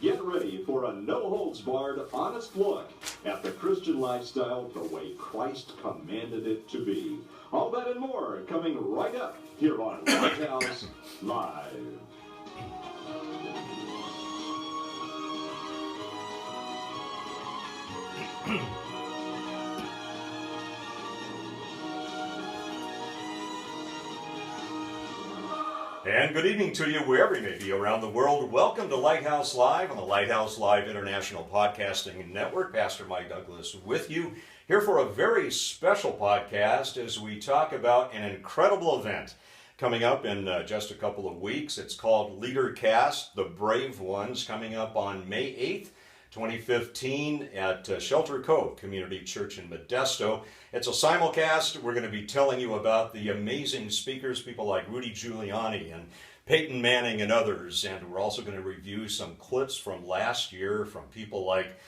Get ready for a no-holds-barred, honest look at the Christian lifestyle the way Christ commanded it to be. All that and more coming right up here on Lighthouse Live. And good evening to you wherever you may be around the world. Welcome to Lighthouse Live on the Lighthouse Live International Podcasting Network. Pastor Mike Douglas with you here for a very special podcast as we talk about an incredible event coming up in just a couple of weeks. It's called LeaderCast, The Brave Ones, coming up on May 8th. 2015 at Shelter Cove Community Church in Modesto. It's a simulcast. We're going to be telling you about the amazing speakers, people like Rudy Giuliani and Peyton Manning and others. And we're also going to review some clips from last year from people like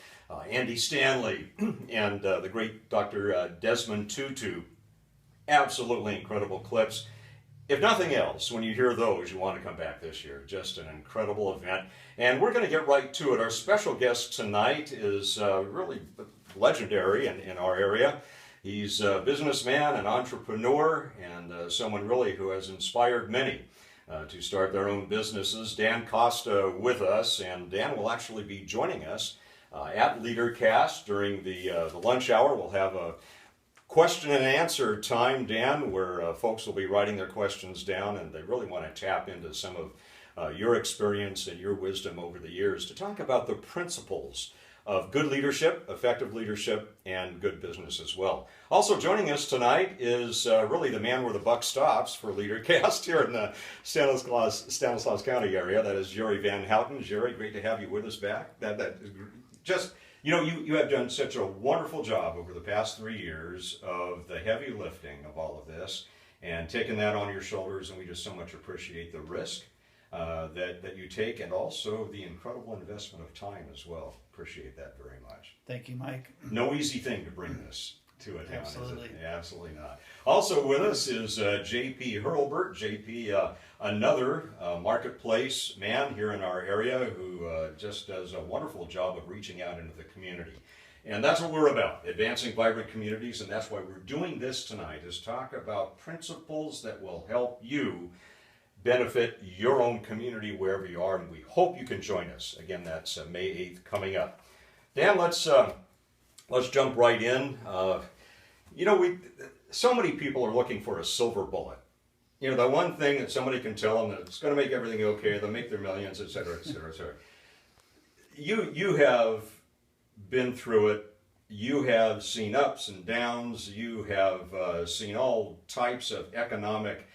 Andy Stanley and the great Dr. Desmond Tutu. Absolutely incredible clips. If nothing else, when you hear those, you want to come back this year. Just an incredible event. And we're going to get right to it. Our special guest tonight is really legendary in our area. He's a businessman, an entrepreneur, and someone really who has inspired many to start their own businesses. Dan Costa with us, and Dan will actually be joining us at LeaderCast during the lunch hour. We'll have a question and answer time, Dan, where folks will be writing their questions down, and they really want to tap into some of your experience and your wisdom over the years to talk about the principles of good leadership, effective leadership, and good business as well. Also joining us tonight is really the man where the buck stops for LeaderCast here in the Stanislaus County area. That is Jerry Van Houten. Jerry, great to have you with us back. You have done such a wonderful job over the past 3 years of the heavy lifting of all of this and taking that on your shoulders, and we just so much appreciate the risk that you take and also the incredible investment of time as well. Appreciate that very much. Thank you, Mike. No easy thing to bring this to a town, Absolutely. is it? Absolutely not. Also with us is J.P. Hurlbert. J.P., another marketplace man here in our area who just does a wonderful job of reaching out into the community. And that's what we're about, advancing vibrant communities, and that's why we're doing this tonight, is talk about principles that will help you benefit your own community wherever you are, and we hope you can join us. Again, that's May 8th coming up. Dan, let's jump right in. So many people are looking for a silver bullet. You know, the one thing that somebody can tell them that it's going to make everything okay, they'll make their millions, et cetera, et cetera, et cetera. You have been through it. You have seen ups and downs. You have seen all types of economic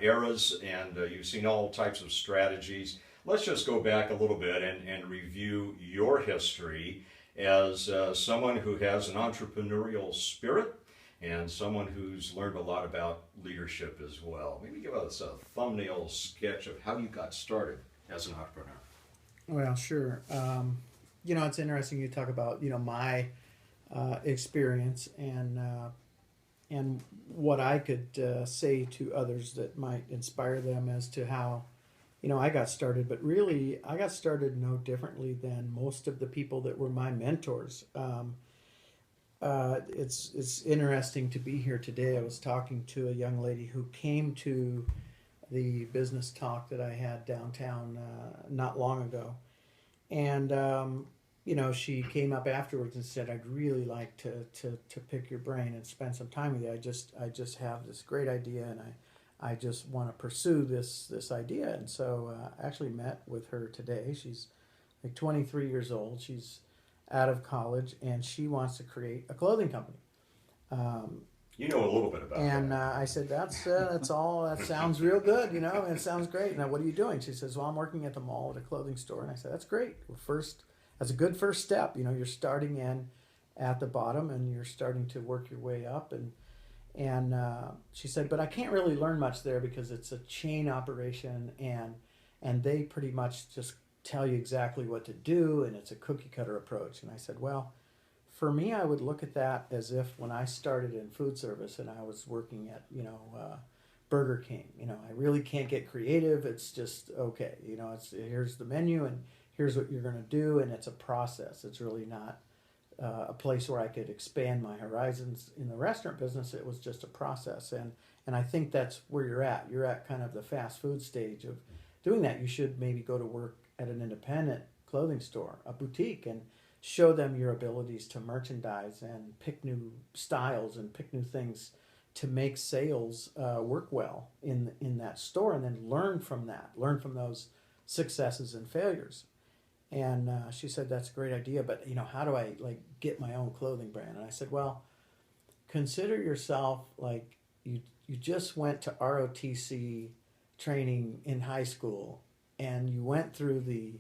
eras, and you've seen all types of strategies. Let's just go back a little bit and review your history as someone who has an entrepreneurial spirit and someone who's learned a lot about leadership as well. Maybe give us a thumbnail sketch of how you got started as an entrepreneur. Well, sure. It's interesting you talk about, my experience and what I could say to others that might inspire them as to how, I got started. But really, I got started no differently than most of the people that were my mentors. It's interesting to be here today. I was talking to a young lady who came to the business talk that I had downtown not long ago. And, she came up afterwards and said, I'd really like to pick your brain and spend some time with you. I just have this great idea, and I just want to pursue this idea. And so I actually met with her today. She's like 23 years old. She's out of college, and she wants to create a clothing company. You know a little bit about and that. I said, that's all. That sounds real good, and it sounds great. Now, what are you doing? She says, well, I'm working at the mall at a clothing store. And I said, that's great. Well, that's a good first step. You're starting in at the bottom, and you're starting to work your way up. And she said, but I can't really learn much there because it's a chain operation, and they pretty much just tell you exactly what to do, and it's a cookie cutter approach. And I said, well, for me, I would look at that as if when I started in food service and I was working at, Burger King, I really can't get creative. It's just, okay, here's the menu and here's what you're going to do, and it's a process. It's really not a place where I could expand my horizons in the restaurant business. It was just a process, and I think that's where you're at. You're at kind of the fast food stage of doing that. You should maybe go to work at an independent clothing store, a boutique, and show them your abilities to merchandise and pick new styles and pick new things to make sales work well in that store, and then learn from that, learn from those successes and failures. And she said, that's a great idea, but how do I like get my own clothing brand? And I said, well, consider yourself like you just went to ROTC training in high school, and you went through the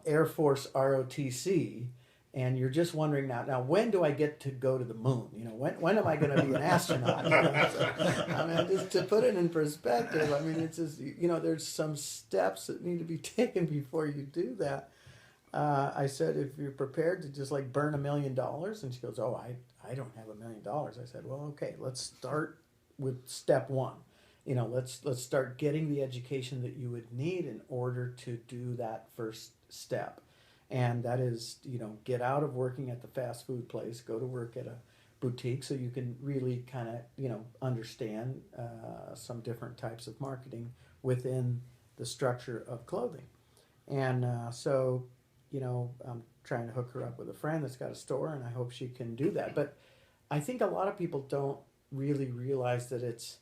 Air Force ROTC, and you're just wondering now when do I get to go to the moon? When am I going to be an astronaut? I mean, just to put it in perspective, I mean, it's just, there's some steps that need to be taken before you do that. I said, if you're prepared to just like burn $1 million, and she goes, oh, I don't have $1 million. I said, well, okay, let's start with step one. Let's start getting the education that you would need in order to do that first step. And that is, get out of working at the fast food place, go to work at a boutique so you can really kind of, understand some different types of marketing within the structure of clothing. And so, I'm trying to hook her up with a friend that's got a store, and I hope she can do that. But I think a lot of people don't really realize that it's,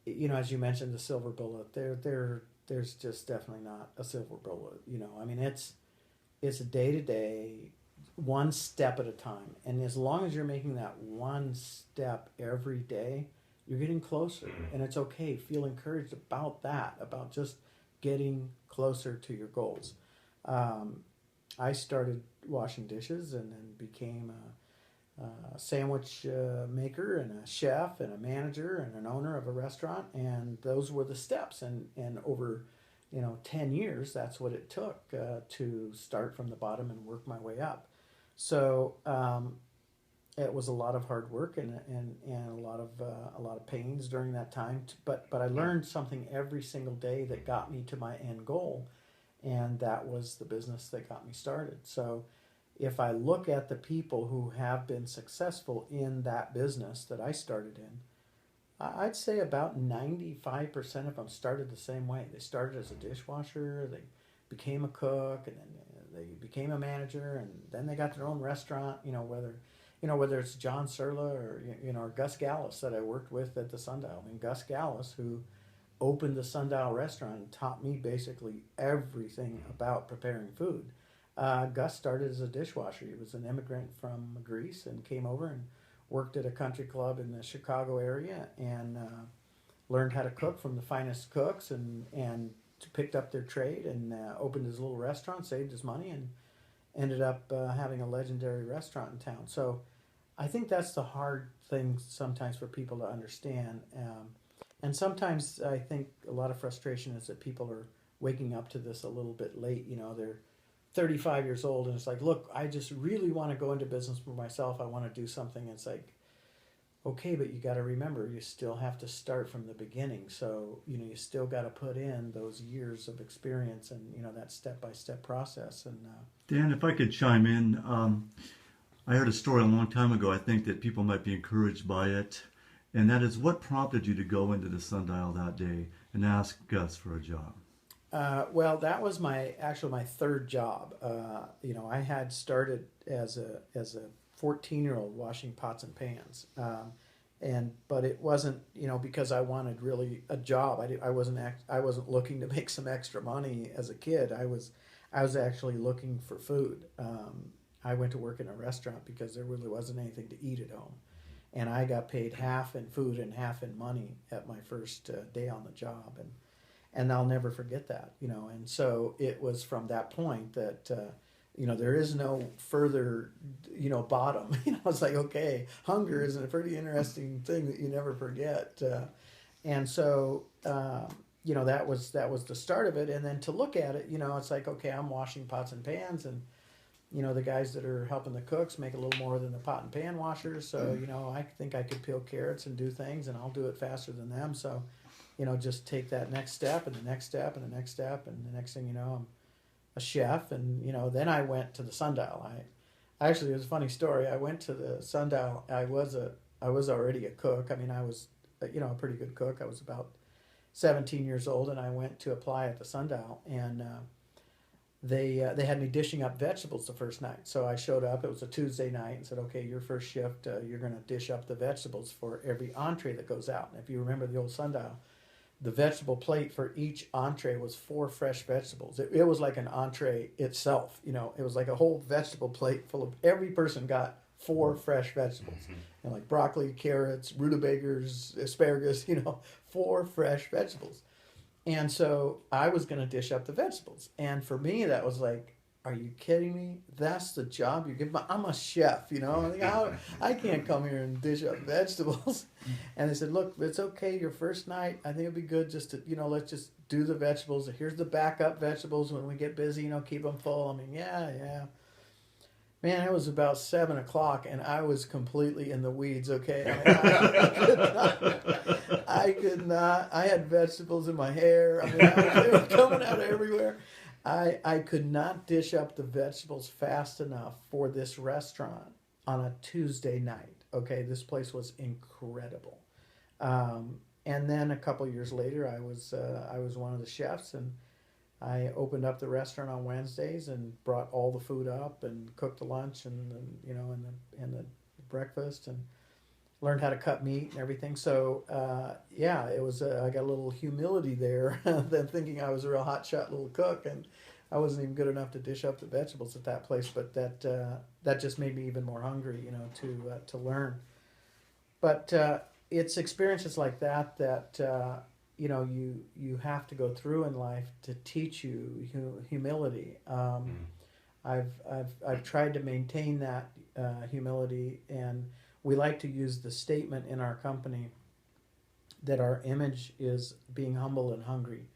as you mentioned, the silver bullet. There's just definitely not a silver bullet. I mean, it's a day-to-day, one step at a time. And as long as you're making that one step every day, you're getting closer. And it's okay. Feel encouraged about that, about just getting closer to your goals. I started washing dishes and then became a sandwich maker and a chef and a manager and an owner of a restaurant. And those were the steps. And over 10 years, that's what it took to start from the bottom and work my way up. So it was a lot of hard work and a lot of pains during that time. But I learned something every single day that got me to my end goal, and that was the business that got me started. So if I look at the people who have been successful in that business that I started in, I'd say about 95% of them started the same way. They started as a dishwasher, they became a cook, and then they became a manager, and then they got their own restaurant. Whether it's John Serla or Gus Gallus that I worked with at the Sundial. I mean, Gus Gallus, who opened the Sundial restaurant and taught me basically everything about preparing food. Gus started as a dishwasher. He was an immigrant from Greece and came over and worked at a country club in the Chicago area and learned how to cook from the finest cooks and picked up their trade and opened his little restaurant, saved his money, and ended up having a legendary restaurant in town. So I think that's the hard thing sometimes for people to understand. And sometimes I think a lot of frustration is that people are waking up to this a little bit late. They're 35 years old and it's like, look, I just really want to go into business for myself. I want to do something. It's like, okay, but you got to remember, you still have to start from the beginning. So, you still got to put in those years of experience and, that step-by-step process. And Dan, if I could chime in, I heard a story a long time ago. I think that people might be encouraged by it. And that is, what prompted you to go into the Sundial that day and ask Gus for a job? Well, that was my third job. I had started as a 14-year-old washing pots and pans, but it wasn't because I wanted really a job. I wasn't looking to make some extra money as a kid. I was actually looking for food. I went to work in a restaurant because there really wasn't anything to eat at home, and I got paid half in food and half in money at my first day on the job, and I'll never forget that, and so it was from that point that, there is no further, bottom. It's like, okay, hunger is a pretty interesting thing that you never forget. And so, that was the start of it. And then to look at it, it's like, okay, I'm washing pots and pans, and, the guys that are helping the cooks make a little more than the pot and pan washers. So, I think I could peel carrots and do things, and I'll do it faster than them. So just take that next step and the next step and the next step, and the next thing you know, I'm a chef. And then I went to the Sundial. Actually, it was a funny story. I went to the Sundial. I was already a cook. I mean, I was a pretty good cook. I was about 17 years old, and I went to apply at the Sundial, and they had me dishing up vegetables the first night. So I showed up. It was a Tuesday night, and said, "Okay, your first shift, you're going to dish up the vegetables for every entree that goes out." And if you remember the old Sundial, the vegetable plate for each entree was 4 fresh vegetables. It was like an entree itself. It was like a whole vegetable plate full of, every person got 4 fresh vegetables. Like broccoli, carrots, rutabagas, asparagus, 4 fresh vegetables. And so I was going to dish up the vegetables. And for me, that was like, are you kidding me? That's the job you give me. I'm a chef, I can't come here and dish up vegetables. And they said, look, it's okay. Your first night, I think it'd be good just to, let's just do the vegetables. Here's the backup vegetables when we get busy, keep them full. I mean, yeah. Man, it was about 7 o'clock, and I was completely in the weeds, okay? I could not. I had vegetables in my hair. I mean, they were coming out everywhere. I could not dish up the vegetables fast enough for this restaurant on a Tuesday night, okay? This place was incredible. And then a couple years later, I was one of the chefs, and I opened up the restaurant on Wednesdays and brought all the food up and cooked the lunch and the breakfast, and learned how to cut meat and everything. So it was I got a little humility there, than thinking I was a real hotshot little cook, and I wasn't even good enough to dish up the vegetables at that place. But that just made me even more hungry, to learn. But it's experiences like that. You have to go through in life to teach you humility. I've tried to maintain that humility, and we like to use the statement in our company that our image is being humble and hungry.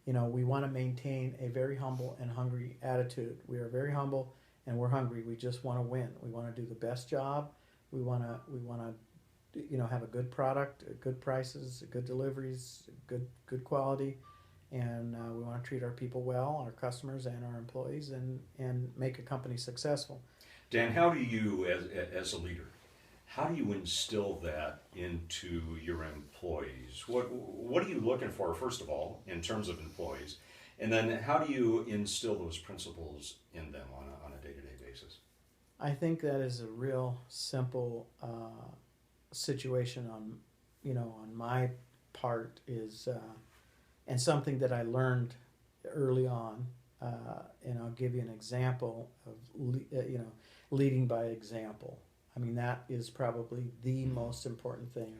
We want to maintain a very humble and hungry attitude. We are very humble and we're hungry. We just want to win. We want to do the best job. We want to have a good product, good prices, good deliveries, good quality, and we want to treat our people well, our customers and our employees, and make a company successful. Dan, how do you, as a leader, how do you instill that into your employees? What are you looking for, first of all, in terms of employees, and then how do you instill those principles in them on a day-to-day basis? I think that is a real simple situation on my part is, and something that I learned early on, and I'll give you an example of leading by example. I mean, that is probably the most important thing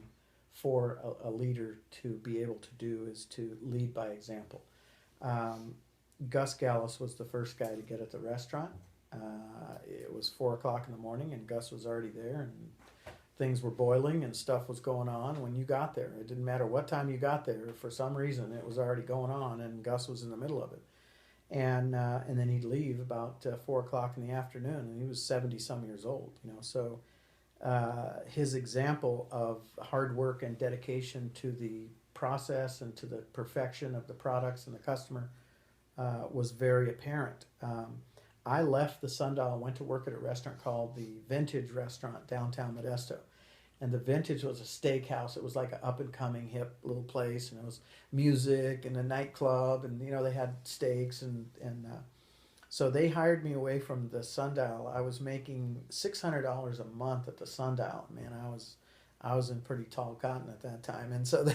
for a leader to be able to do, is to lead by example. Gus Gallus was the first guy to get at the restaurant. It was 4 o'clock in the morning, and Gus was already there, and things were boiling and stuff was going on when you got there. It didn't matter what time you got there. For some reason, it was already going on, and Gus was in the middle of it. And then he'd leave about 4 o'clock in the afternoon, and he was 70-some years old. So his example of hard work and dedication to the process and to the perfection of the products and the customer was very apparent. I left the Sundial and went to work at a restaurant called the Vintage Restaurant downtown Modesto. And the Vintage was a steakhouse. It was like an up-and-coming hip little place, and it was music and a nightclub, and they had steaks, and so they hired me away from the Sundial. I was making $600 a month at the Sundial. Man, I was in pretty tall cotton at that time, and so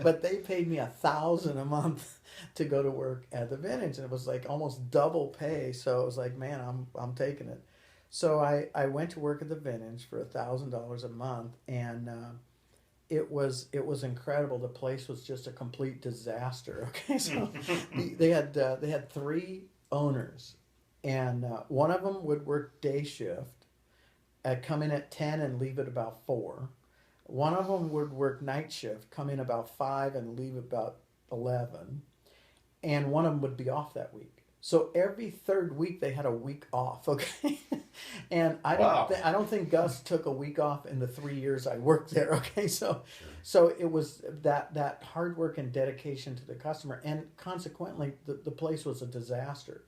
but they paid me $1,000 a month to go to work at the Vintage, and it was like almost double pay. So it was like, man, I'm taking it. So I went to work at the Vintage for $1,000 a month, and it was incredible. The place was just a complete disaster. Okay, so they had 3 owners, and one of them would work day shift, come in at 10 and leave at about 4. One of them would work night shift, come in about 5 and leave about 11, and one of them would be off that week. So every third week they had a week off, okay? And Wow. I don't think Gus took a week off in the 3 years I worked there, okay? So it was that hard work and dedication to the customer, and consequently the place was a disaster.